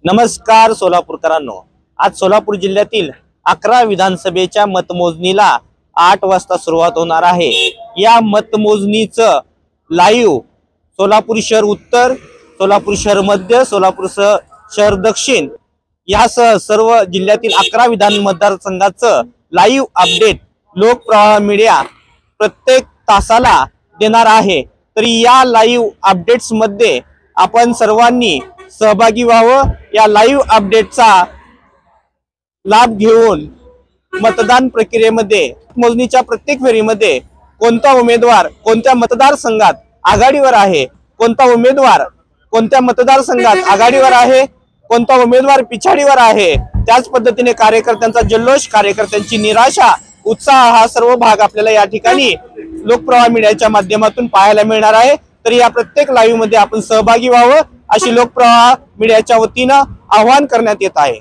नमस्कार सोलापूरकरांनो, आज सोलापूर जिल्ह्यातील 11 विधानसभेच्या मतमोजणीला 8 वाजता सुरुवात होणार आहे। या मतमोजणीचं लाईव्ह सोलापूर शहर उत्तर, सोलापूर शहर मध्य, सोलापूर शहर दक्षिण यासह सर्व जिल्ह्यातील 11 विधान मतदारसंघाचं लाईव्ह अपडेट लोकप्रवाह मीडिया प्रत्येक तासाला देणार आहे। तरी या लाईव्ह अपडेट्स मध्ये आपण सर्वांनी सहभागी व्हावं। या लाईव्ह अपडेटचा लाभ घेऊन मतदान प्रक्रियेमध्ये मोजणीच्या प्रत्येक फेरीमध्ये कोणता उमेदवार कोणत्या मतदारसंघात आघाडीवर आहे, कोणता उमेदवार कोणत्या मतदारसंघात आघाडीवर आहे, कोणता उमेदवार पिछाडीवर आहे, त्याच पद्धतीने कार्यकर्त्यांचा जल्लोष, कार्यकर्त्यांची निराशा, उत्साह हा सर्व भाग आपल्याला या ठिकाणी लोकप्रवाह मीडियाच्या माध्यमातून पाहायला मिळणार आहे। तर या प्रत्येक लाईव्ह मध्ये आपण सहभागी व्हावं अशी लोकप्रवाह मीडियाच्या वतीनं आवाहन करण्यात येत आहे।